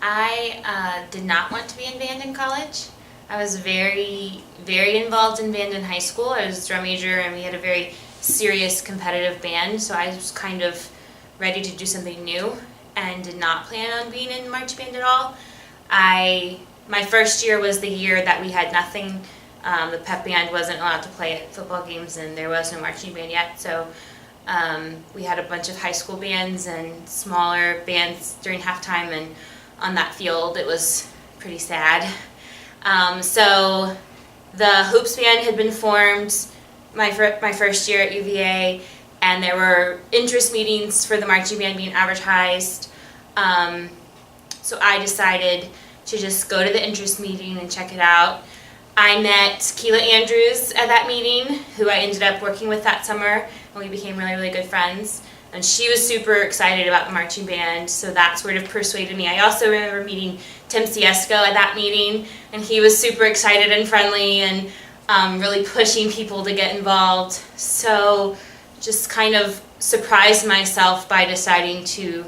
I did not want to be in band in college. I was very, very involved in band in high school. I was a drum major and we had a very serious competitive band, so I was kind of ready to do something new and did not plan on being in marching band at all. My first year was the year that we had nothing. The pep band wasn't allowed to play at football games and there was no marching band yet, so we had a bunch of high school bands and smaller bands during halftime, and on that field it was pretty sad. So the hoops band had been formed my first year at UVA, and there were interest meetings for the marching band being advertised. So I decided to just go to the interest meeting and check it out. I met Keela Andrews at that meeting, who I ended up working with that summer, and we became really, really good friends. And she was super excited about the marching band, so that sort of persuaded me. I also remember meeting Tim Siesko at that meeting, and he was super excited and friendly and really pushing people to get involved. So just kind of surprised myself by deciding to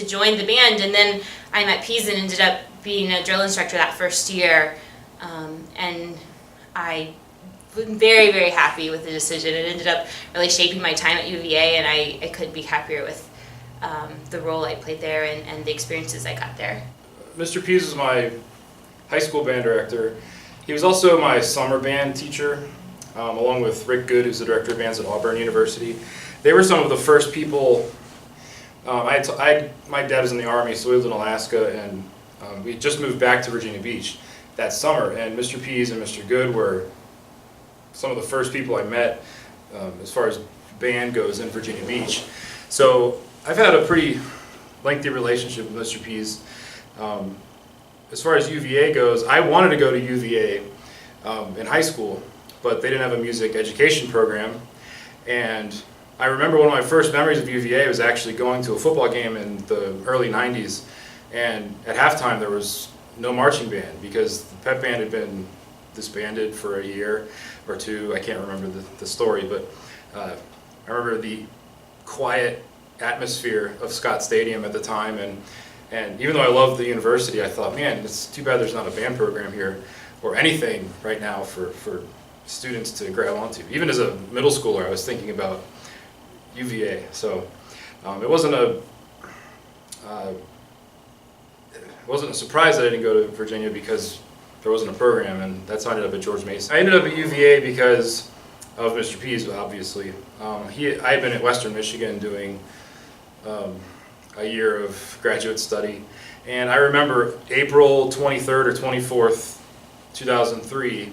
join the band. And then I met Pease and ended up being a drill instructor that first year, and I was very, very happy with the decision. It ended up really shaping my time at UVA, and I couldn't be happier with the role I played there and the experiences I got there. Mr. Pease was my high school band director. He was also my summer band teacher, along with Rick Good, who's the director of bands at Auburn University. They were some of the first people. My dad was in the Army, so we lived in Alaska, and we just moved back to Virginia Beach that summer, and Mr. Pease and Mr. Good were some of the first people I met as far as band goes in Virginia Beach. So I've had a pretty lengthy relationship with Mr. Pease. As far as UVA goes, I wanted to go to UVA in high school, but they didn't have a music education program. And I remember one of my first memories of UVA was actually going to a football game in the early 90s. And at halftime there was no marching band because the pep band had been disbanded for a year or two. I can't remember the story, but I remember the quiet atmosphere of Scott Stadium at the time, and even though I loved the university, I thought, man, it's too bad there's not a band program here or anything right now for students to grab onto. Even as a middle schooler, I was thinking about UVA. So it wasn't a surprise that I didn't go to Virginia because there wasn't a program, and that's how I ended up at George Mason. I ended up at UVA because of Mr. Pease, obviously. I had been at Western Michigan doing a year of graduate study, and I remember April 23rd or 24th, 2003,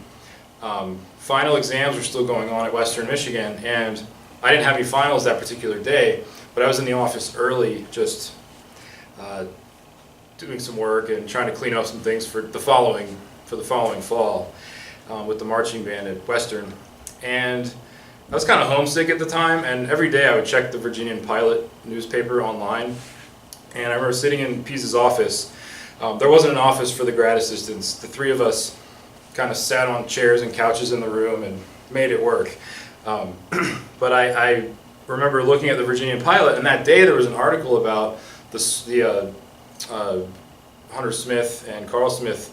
final exams were still going on at Western Michigan, and I didn't have any finals that particular day, but I was in the office early just doing some work and trying to clean up some things for the following fall with the marching band at Western. And I was kind of homesick at the time, and every day I would check the Virginian Pilot newspaper online. And I remember sitting in Pease's office. There wasn't an office for the grad assistants. The three of us kind of sat on chairs and couches in the room and made it work. But I remember looking at the Virginian Pilot, and that day there was an article about the Hunter Smith and Carl Smith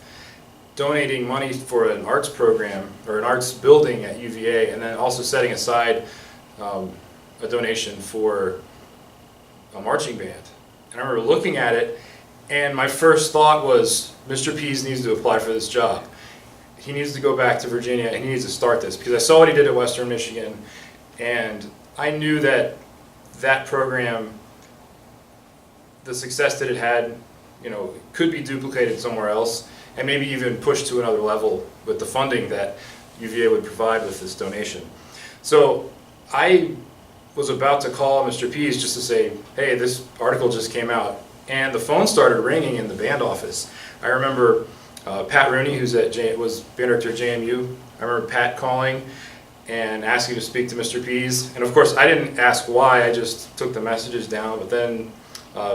donating money for an arts program or an arts building at UVA, and then also setting aside a donation for a marching band. And I remember looking at it, and my first thought was, Mr. Pease needs to apply for this job. He needs to go back to Virginia, and he needs to start this, because I saw what he did at Western Michigan, and I knew that that program, the success that it had, could be duplicated somewhere else, and maybe even pushed to another level with the funding that UVA would provide with this donation. So I was about to call Mr. Pease just to say, hey, this article just came out, and the phone started ringing in the band office. I remember Pat Rooney, was band director at JMU. I remember Pat calling and asking to speak to Mr. Pease, and of course I didn't ask why, I just took the messages down, but then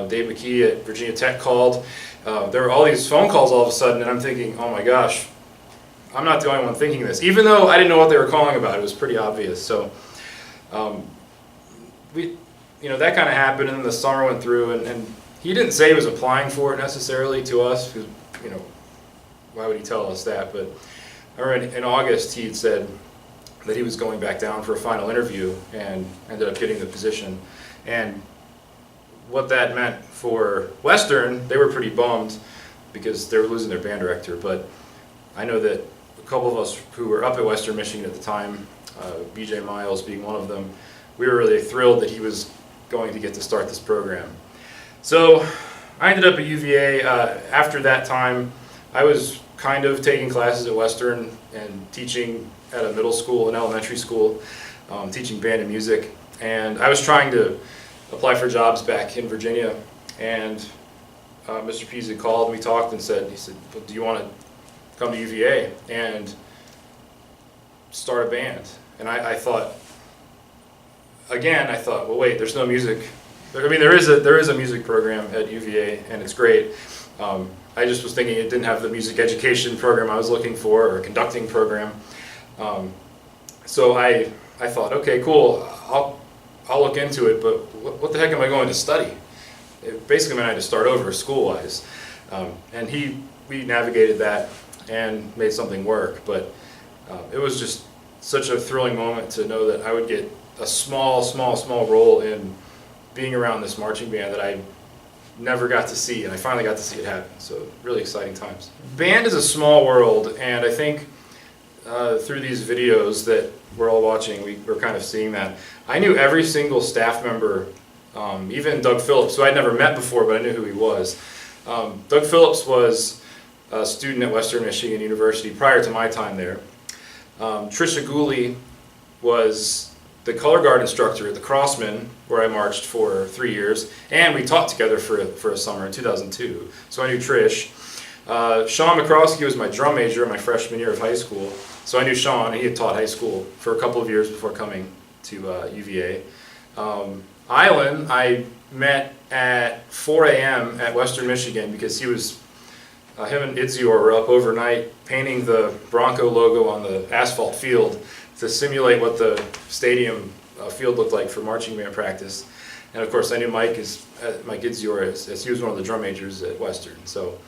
Dave McKee at Virginia Tech called. There were all these phone calls all of a sudden, and I'm thinking, oh my gosh, I'm not the only one thinking this. Even though I didn't know what they were calling about, it was pretty obvious. So that kind of happened, and then the summer went through, and he didn't say he was applying for it necessarily to us, because, you know, why would he tell us that? But I remember in August he had said that he was going back down for a final interview and ended up getting the position. And what that meant for Western, they were pretty bummed because they were losing their band director. But I know that a couple of us who were up at Western Michigan at the time, BJ Miles being one of them, we were really thrilled that he was going to get to start this program. So I ended up at UVA. After that time, I was kind of taking classes at Western and teaching at a middle school and elementary school, teaching band and music. And I was trying to apply for jobs back in Virginia. And Mr. Peasy called, we talked and said, well, do you want to come to UVA and start a band? And I thought, well, wait, there's no music. I mean, there is a music program at UVA, and it's great. I just was thinking it didn't have the music education program I was looking for, or a conducting program. So I thought, okay, cool, I'll look into it, but what the heck am I going to study? It basically meant I had to start over school-wise. And we navigated that and made something work, but it was just such a thrilling moment to know that I would get a small role in being around this marching band that I never got to see, and I finally got to see it happen. So really exciting times. Band is a small world, and I think through these videos that we're all watching, we're kind of seeing that. I knew every single staff member, even Doug Phillips, who I'd never met before, but I knew who he was. Doug Phillips was a student at Western Michigan University prior to my time there. Trisha Gooley was the color guard instructor at the Crossman, where I marched for 3 years, and we taught together for a summer in 2002. So I knew Trish. Sean McCroskey was my drum major in my freshman year of high school, so I knew Sean, and he had taught high school for a couple of years before coming to UVA. Island, I met at 4 a.m. at Western Michigan because him and Idzior were up overnight painting the Bronco logo on the asphalt field to simulate what the stadium field looked like for marching band practice. And of course I knew Mike Idzior as he was one of the drum majors at Western. So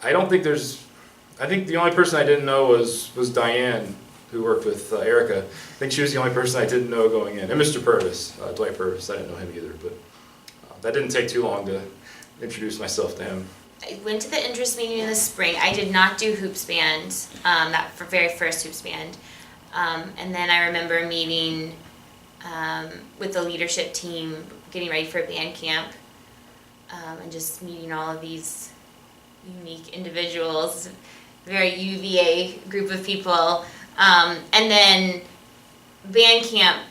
I think the only person I didn't know was Diane, who worked with Erica. I think she was the only person I didn't know going in. And Mr. Purvis, Dwight Purvis, I didn't know him either, but that didn't take too long to introduce myself to him. I went to the interest meeting in the spring. I did not do hoops band, that very first hoops band. And then I remember meeting with the leadership team, getting ready for band camp, and just meeting all of these unique individuals, very UVA group of people. And then band camp,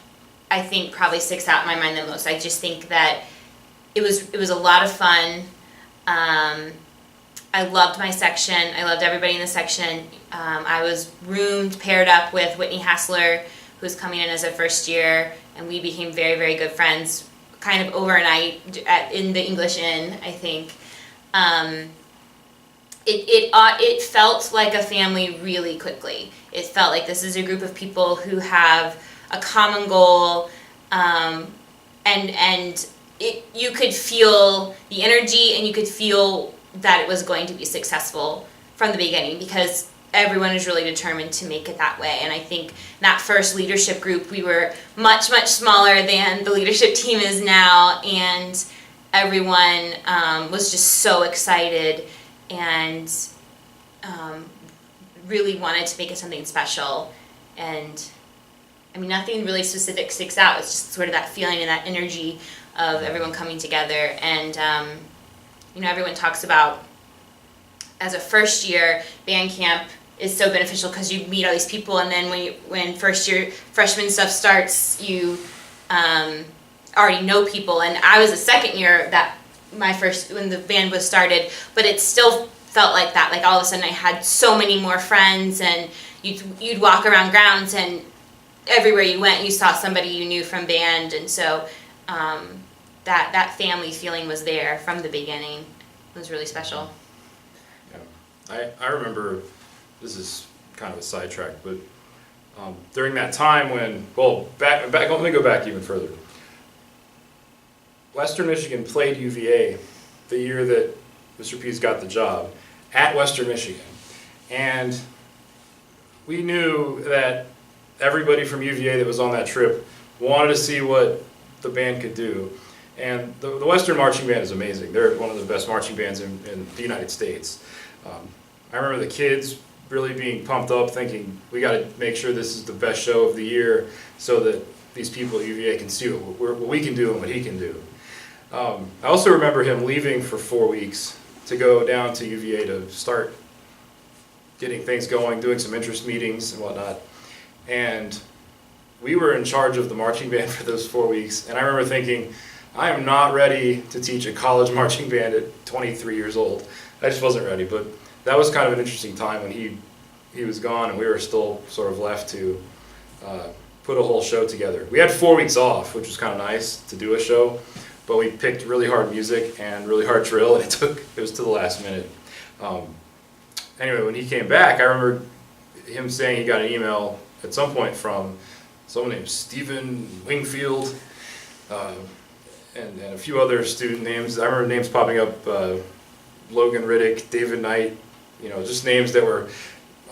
I think, probably sticks out in my mind the most. I just think that it was a lot of fun. I loved my section. I loved everybody in the section. I was paired up with Whitney Hassler, who's coming in as a first year, and we became very, very good friends kind of overnight in the English Inn, I think. It felt like a family really quickly. It felt like this is a group of people who have a common goal, and you could feel the energy, and you could feel that it was going to be successful from the beginning because everyone is really determined to make it that way. And I think that first leadership group, we were much, much smaller than the leadership team is now, and everyone was just so excited and really wanted to make it something special. And I mean, nothing really specific sticks out. It's just sort of that feeling and that energy of everyone coming together. And everyone talks about, as a first year, band camp is so beneficial because you meet all these people, and then when first year freshman stuff starts, you already know people. And I was a second year when the band was started, but it still felt like that. Like all of a sudden I had so many more friends, and you'd walk around grounds, and everywhere you went you saw somebody you knew from band, and so that family feeling was there from the beginning. It was really special. Yeah, I remember, this is kind of a sidetrack, but during that time when, let me go back even further. Western Michigan played UVA the year that Mr. Pease got the job at Western Michigan. And we knew that everybody from UVA that was on that trip wanted to see what the band could do. And the Western Marching Band is amazing. They're one of the best marching bands in the United States. I remember the kids really being pumped up, thinking, we got to make sure this is the best show of the year so that these people at UVA can see what we can do and what he can do. I also remember him leaving for 4 weeks to go down to UVA to start getting things going, doing some interest meetings and whatnot. And we were in charge of the marching band for those 4 weeks. And I remember thinking, I am not ready to teach a college marching band at 23 years old. I just wasn't ready. But that was kind of an interesting time when he was gone and we were still sort of left to put a whole show together. We had 4 weeks off, which was kind of nice to do a show, but we picked really hard music and really hard drill, and it was to the last minute. Anyway, when he came back, I remember him saying he got an email at some point from someone named Stephen Wingfield, and a few other student names. I remember names popping up, Logan Riddick, David Knight, just names that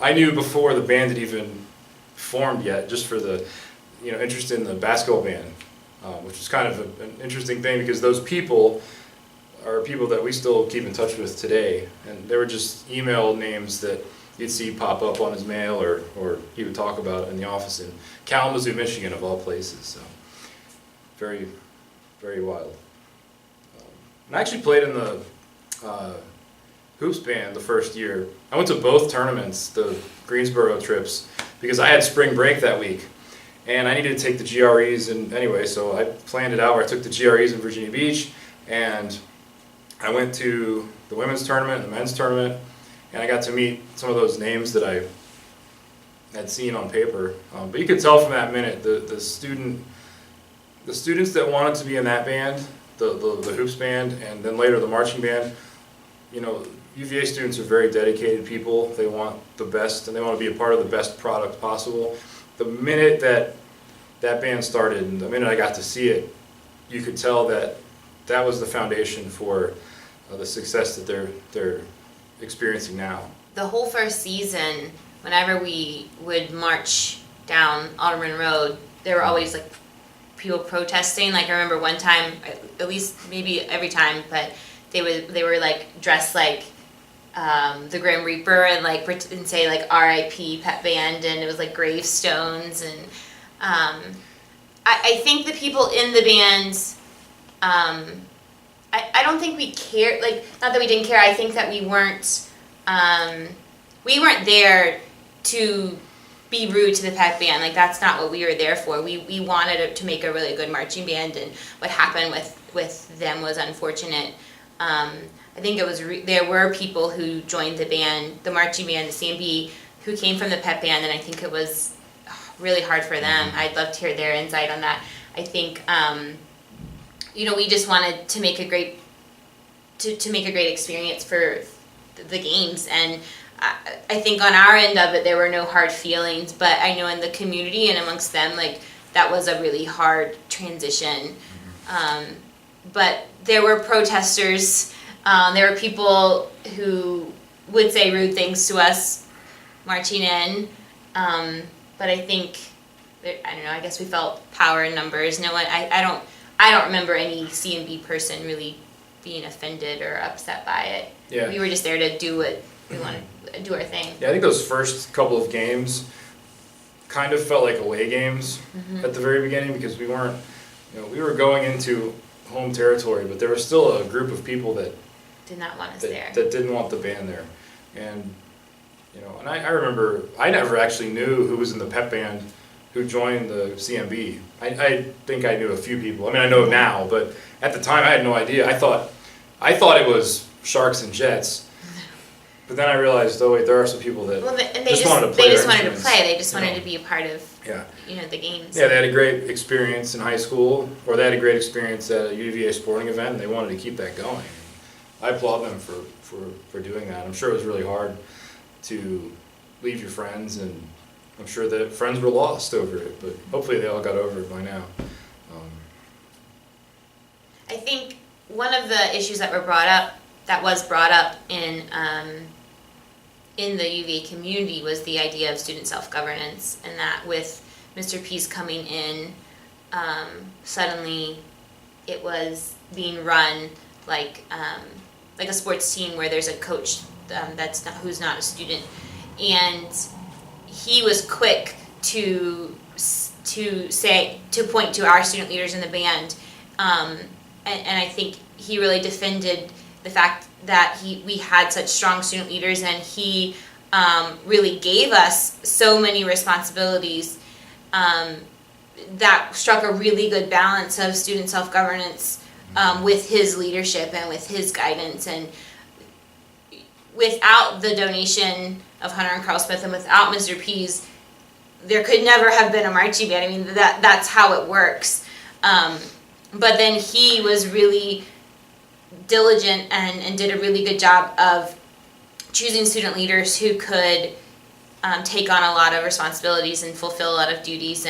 I knew before the band had even formed yet, just for the interest in the basketball band, which is kind of an interesting thing because those people are people that we still keep in touch with today, and they were just email names that you'd see pop up on his mail or he would talk about in the office in Kalamazoo, Michigan, of all places. So very, very wild. And I actually played in the hoops band the first year. I went to both tournaments, the Greensboro trips, because I had spring break that week. And I needed to take the GREs, and anyway, so I planned it out where I took the GREs in Virginia Beach, and I went to the women's tournament, the men's tournament, and I got to meet some of those names that I had seen on paper. But you could tell from that minute, the students that wanted to be in that band, the hoops band, and then later the marching band, UVA students are very dedicated people. They want the best, and they want to be a part of the best product possible. The minute that band started, and the minute I got to see it, you could tell that was the foundation for the success that they're experiencing now. The whole first season, whenever we would march down Alderman Road, there were always like people protesting. Like I remember one time, at least maybe every time, but they were like dressed like the Grim Reaper and say like R.I.P. Pet Band, and it was like gravestones, and I think the people in the bands, I don't think we cared, like not that we didn't care, I think that we weren't there to be rude to the Pet Band. Like that's not what we were there for. We wanted to make a really good marching band, and what happened with them was unfortunate. I think it was there were people who joined the band, the marching band, the CMB, who came from the Pep Band, and I think it was really hard for them. I'd love to hear their insight on that. I think we just wanted to make a great experience for the games, and I think on our end of it there were no hard feelings, but I know in the community and amongst them, like that was a really hard transition. But there were protesters. There were people who would say rude things to us marching in. But I think, I don't know, I guess we felt power in numbers. No one, I don't remember any CMB person really being offended or upset by it. Yeah. We were just there to do what we wanted, do our thing. Yeah, I think those first couple of games kind of felt like away games at the very beginning, because we weren't, we were going into home territory, but there was still a group of people that did not want us there. That didn't want the band there. And and I remember I never actually knew who was in the Pep Band who joined the CMB. I think I knew a few people. I mean, I know now, but at the time I had no idea. I thought it was Sharks and Jets. But then I realized, oh wait, there are some people that just wanted to play. They just wanted to play. They just wanted to be a part of the games. Yeah, they had a great experience in high school, or they had a great experience at a UVA sporting event, and they wanted to keep that going. I applaud them for doing that. I'm sure it was really hard to leave your friends, and I'm sure that friends were lost over it, but hopefully they all got over it by now. I think one of the issues that was brought up in the UVA community was the idea of student self-governance, and that with Mr. Pease coming in, suddenly it was being run like a sports team where there's a coach who's not a student, and he was quick to point to our student leaders in the band, and I think he really defended the fact that we had such strong student leaders, and he really gave us so many responsibilities that struck a really good balance of student self-governance with his leadership and with his guidance. And without the donation of Hunter and Carl Smith and without Mr. Pease, there could never have been a marching band. I mean, that's how it works. But then he was really diligent and did a really good job of choosing student leaders who could take on a lot of responsibilities and fulfill a lot of duties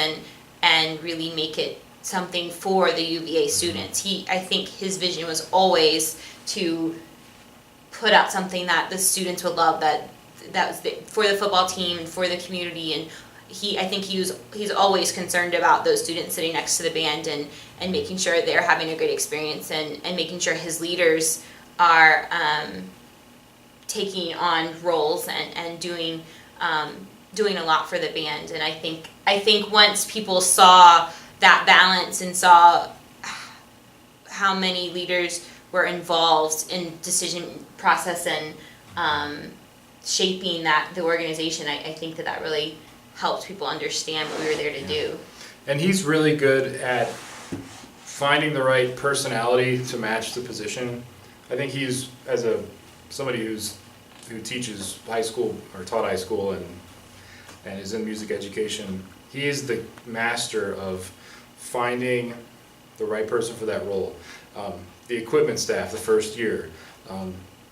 and really make it something for the UVA students. I think his vision was always to put out something that the students would love, that was for the football team and for the community. And I think he's always concerned about those students sitting next to the band and making sure they're having a great experience and making sure his leaders are taking on roles and doing a lot for the band. And I think once people saw that balance and saw how many leaders were involved in decision process and shaping the organization, I think that really helped people understand what we were there to do. And he's really good at finding the right personality to match the position. I think he's, as somebody who teaches high school or taught high school and is in music education, he is the master of finding the right person for that role. The equipment staff the first year,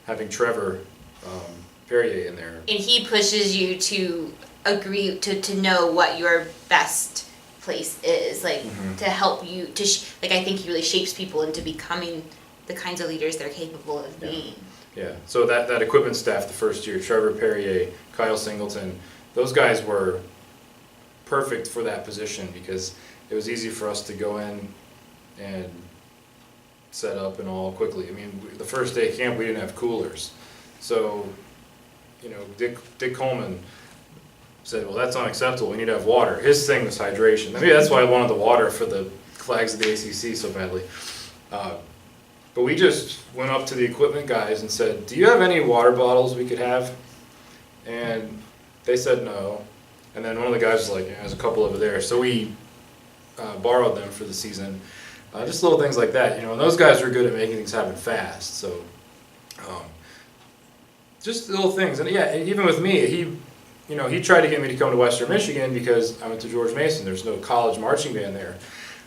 having Trevor Perrier in there. And he pushes you to agree to know what your best place is, like to help you I think he really shapes people into becoming the kinds of leaders they're capable of being. Yeah. So that equipment staff the first year, Trevor Perrier, Kyle Singleton, those guys were perfect for that position because it was easy for us to go in and set up and all quickly. I mean, the first day of camp we didn't have coolers, so Dick Coleman said, well, that's unacceptable, we need to have water. His thing was hydration. Maybe that's why I wanted the water for the flags of the ACC so badly. But we just went up to the equipment guys and said, do you have any water bottles we could have? And they said no. And then one of the guys was like, yeah, there's a couple over there. So we borrowed them for the season. Just little things like that, and those guys are good at making things happen fast. So just little things. And yeah, even with me, he tried to get me to come to Western Michigan because I went to George Mason. There's no college marching band there.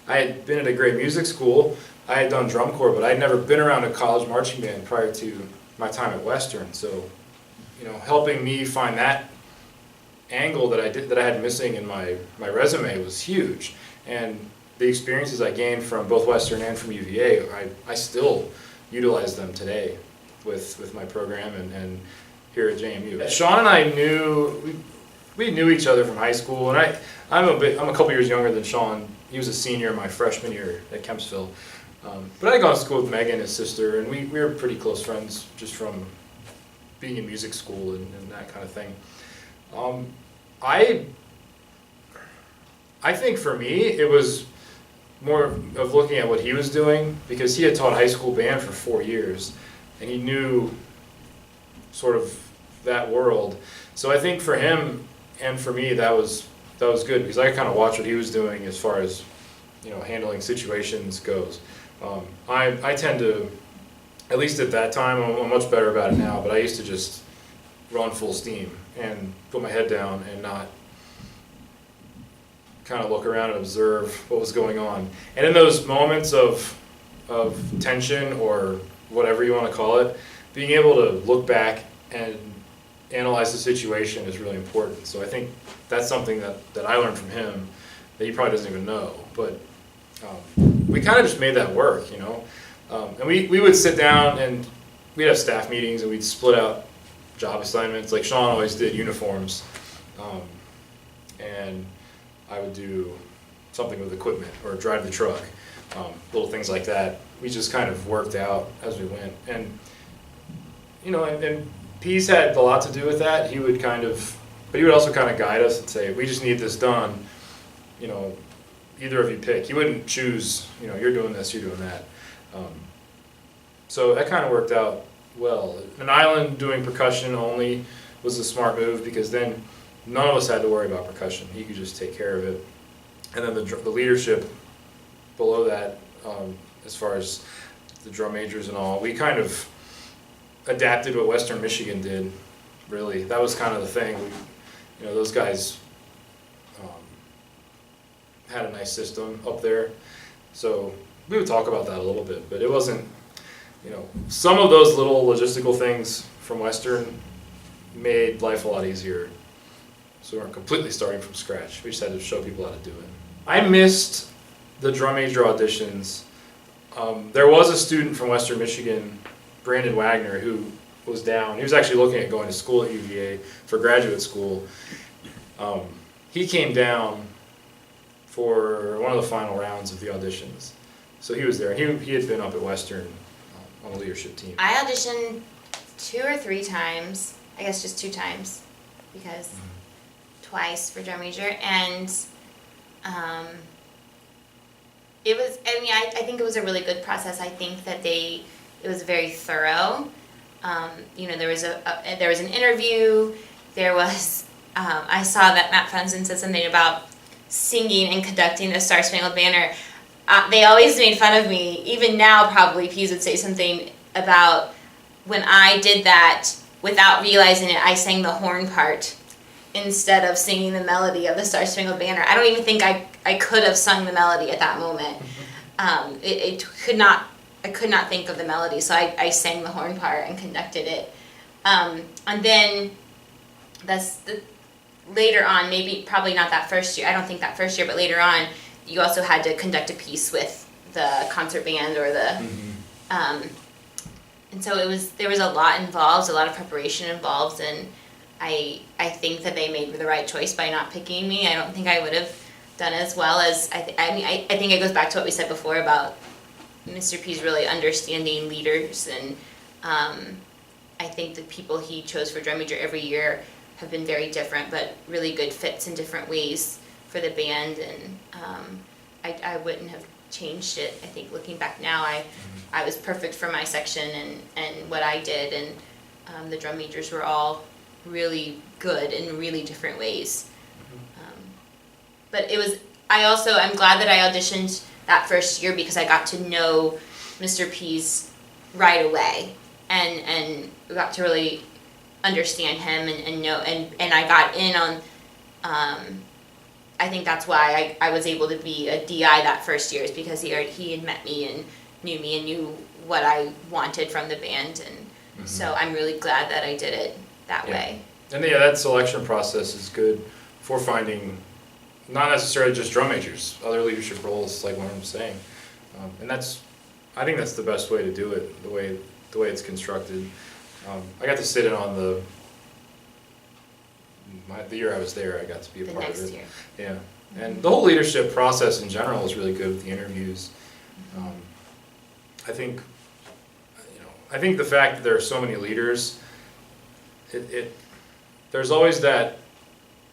I had been at a great music school. I had done drum corps, but I'd never been around a college marching band prior to my time at Western. So, helping me find that angle that I had missing in my resume was huge. And the experiences I gained from both Western and from UVA, I still utilize them today with my program and here at JMU. Sean and I we knew each other from high school, and I'm a couple years younger than Sean. He was a senior my freshman year at Kempsville. But I had gone to school with Megan, his sister, and we were pretty close friends just from being in music school and that kind of thing. I think for me, it was more of looking at what he was doing, because he had taught high school band for 4 years, and he knew sort of that world. So I think for him and for me, that was good, because I kind of watched what he was doing as far as handling situations goes. I tend to, at least at that time, I'm much better about it now, but I used to just run full steam and put my head down and not kind of look around and observe what was going on. And in those moments of tension, or whatever you want to call it, being able to look back and analyze the situation is really important. So I think that's something that I learned from him that he probably doesn't even know. But we kind of just made that work, And we would sit down and we'd have staff meetings and we'd split out job assignments. Like Sean always did uniforms, and I would do something with equipment or drive the truck, little things like that. We just kind of worked out as we went, and and Pease had a lot to do with that. He would but he would also kind of guide us and say, "We just need this done. Either of you pick." He wouldn't choose. You're doing this, you're doing that. So that kind of worked out well. An island doing percussion only was a smart move because then none of us had to worry about percussion. He could just take care of it. And then the leadership below that, as far as the drum majors and all, we kind of adapted what Western Michigan did, really. That was kind of the thing. Those guys had a nice system up there. So we would talk about that a little bit, but it wasn't, some of those little logistical things from Western made life a lot easier. So we weren't completely starting from scratch. We just had to show people how to do it. I missed the drum major auditions. There was a student from Western Michigan, Brandon Wagner, who was down. He was actually looking at going to school at UVA for graduate school. He came down for one of the final rounds of the auditions. So he was there. He had been up at Western on the leadership team. I auditioned 2 or 3 times. I guess just 2 times, because twice for drum major, and it was. I think it was a really good process. I think that it was very thorough. There was an interview. There was. I saw that Matt Funson said something about singing and conducting the Star Spangled Banner. They always made fun of me. Even now, probably Pease would say something about when I did that without realizing it. I sang the horn part instead of singing the melody of the Star Spangled Banner. I don't even think I could have sung the melody at that moment. I could not think of the melody, so I sang the horn part and conducted it. And then later on, probably not that first year. I don't think that first year, but later on, you also had to conduct a piece with the concert band or the, and so there was a lot involved, a lot of preparation involved, and I think that they made the right choice by not picking me. I don't think I would have done as well as I think it goes back to what we said before about Mr. Pease really understanding leaders, and I think the people he chose for drum major every year have been very different, but really good fits in different ways for the band, and I wouldn't have changed it. I think looking back now, I was perfect for my section and what I did, and the drum majors were all really good in really different ways. But I'm glad that I auditioned that first year because I got to know Mr. Pease right away, and got to really understand him and know, and I got in on, I think that's why I was able to be a DI that first year, is because he had met me and knew what I wanted from the band, and so I'm really glad that I did it that way. And that selection process is good for finding not necessarily just drum majors, other leadership roles, like what I'm saying, and I think that's the best way to do it, the way it's constructed. I got to sit in on the year I was there. I got to be a part of it. Year. Yeah, and the whole leadership process in general is really good with the interviews. I think the fact that there are so many leaders, there's always that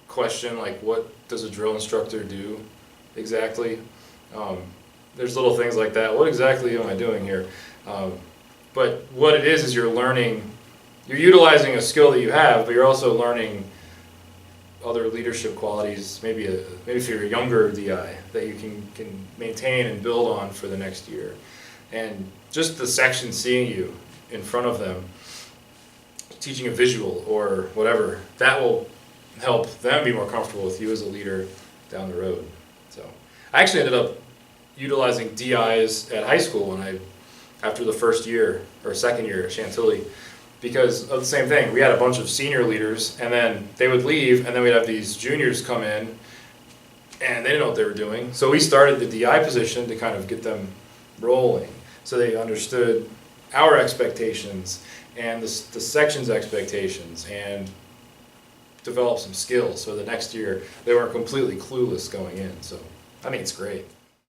question, like, what does a drill instructor do exactly? There's little things like that. What exactly am I doing here? But what it is you're utilizing a skill that you have, but you're also learning other leadership qualities, maybe if you're a younger DI, that you can maintain and build on for the next year. And just the section seeing you in front of them, teaching a visual or whatever, that will help them be more comfortable with you as a leader down the road. So I actually ended up utilizing DIs at high school after the first year or second year at Chantilly, because of the same thing. We had a bunch of senior leaders, and then they would leave, and then we'd have these juniors come in, and they didn't know what they were doing. So we started the DI position to kind of get them rolling. so they understood our expectations and the section's expectations, and develop some skills so the next year they weren't completely clueless going in. So I think it's great.